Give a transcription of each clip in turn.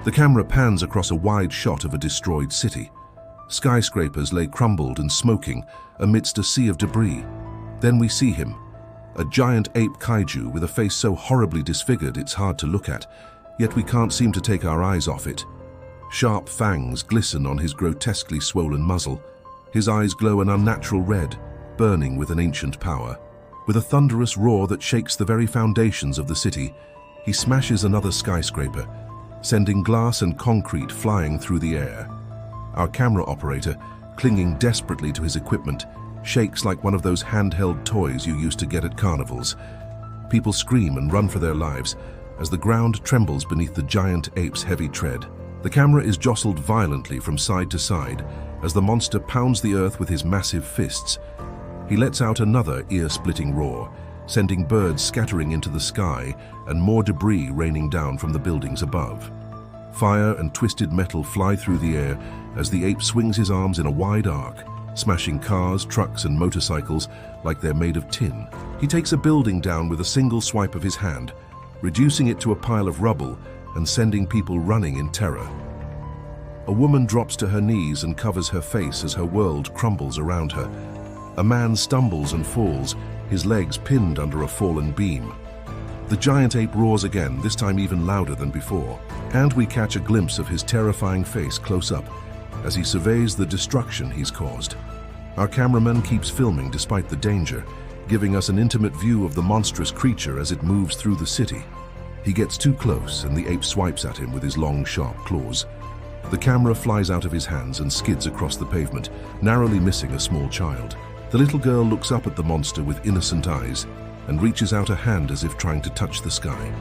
The camera pans across a wide shot of a destroyed city. Skyscrapers lay crumbled and smoking amidst a sea of debris. Then we see him, a giant ape kaiju with a face so horribly disfigured it's hard to look at, yet we can't seem to take our eyes off it. Sharp fangs glisten on his grotesquely swollen muzzle. His eyes glow an unnatural red, burning with an ancient power. With a thunderous roar that shakes the very foundations of the city, he smashes another skyscraper, sending glass and concrete flying through the air. Our camera operator, clinging desperately to his equipment, shakes like one of those handheld toys you used to get at carnivals. People scream and run for their lives as the ground trembles beneath the giant ape's heavy tread. The camera is jostled violently from side to side as the monster pounds the earth with his massive fists. He lets out another ear-splitting roar, sending birds scattering into the sky and more debris raining down from the buildings above. Fire and twisted metal fly through the air as the ape swings his arms in a wide arc, smashing cars, trucks, and motorcycles like they're made of tin. He takes a building down with a single swipe of his hand, reducing it to a pile of rubble and sending people running in terror. A woman drops to her knees and covers her face as her world crumbles around her. A man stumbles and falls, his legs pinned under a fallen beam. The giant ape roars again, this time even louder than before, and we catch a glimpse of his terrifying face close up as he surveys the destruction he's caused. Our cameraman keeps filming despite the danger, giving us an intimate view of the monstrous creature as it moves through the city. He gets too close and the ape swipes at him with his long, sharp claws. The camera flies out of his hands and skids across the pavement, narrowly missing a small child. The little girl looks up at the monster with innocent eyes and reaches out a hand as if trying to touch the sky.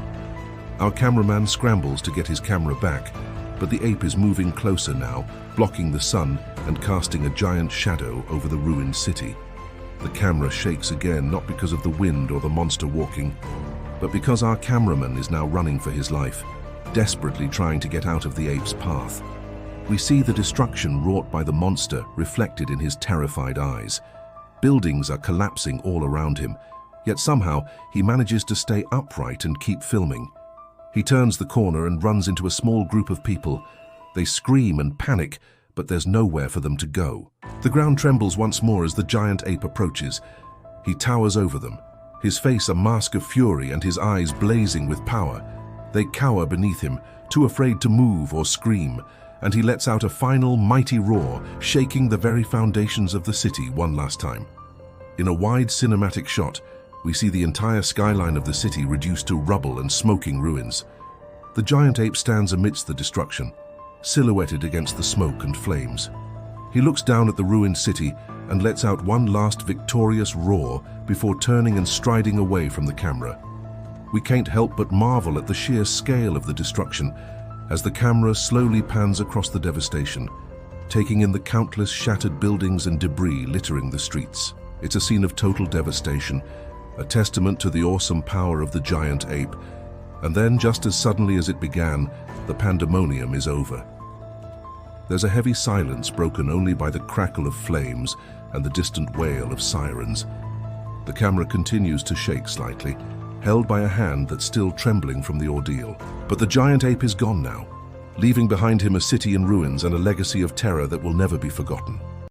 Our cameraman scrambles to get his camera back, but the ape is moving closer now, blocking the sun and casting a giant shadow over the ruined city. The camera shakes again, not because of the wind or the monster walking, but because our cameraman is now running for his life, desperately trying to get out of the ape's path. We see the destruction wrought by the monster reflected in his terrified eyes. Buildings are collapsing all around him, yet somehow he manages to stay upright and keep filming. He turns the corner and runs into a small group of people. They scream and panic, but there's nowhere for them to go. The ground trembles once more as the giant ape approaches. He towers over them, his face a mask of fury and his eyes blazing with power. They cower beneath him, too afraid to move or scream, and he lets out a final mighty roar, shaking the very foundations of the city one last time. In a wide cinematic shot, we see the entire skyline of the city reduced to rubble and smoking ruins. The giant ape stands amidst the destruction, silhouetted against the smoke and flames. He looks down at the ruined city and lets out one last victorious roar before turning and striding away from the camera. We can't help but marvel at the sheer scale of the destruction as the camera slowly pans across the devastation, taking in the countless shattered buildings and debris littering the streets. It's a scene of total devastation, a testament to the awesome power of the giant ape. And then, just as suddenly as it began, the pandemonium is over. There's a heavy silence broken only by the crackle of flames and the distant wail of sirens. The camera continues to shake slightly, held by a hand that's still trembling from the ordeal. But the giant ape is gone now, leaving behind him a city in ruins and a legacy of terror that will never be forgotten.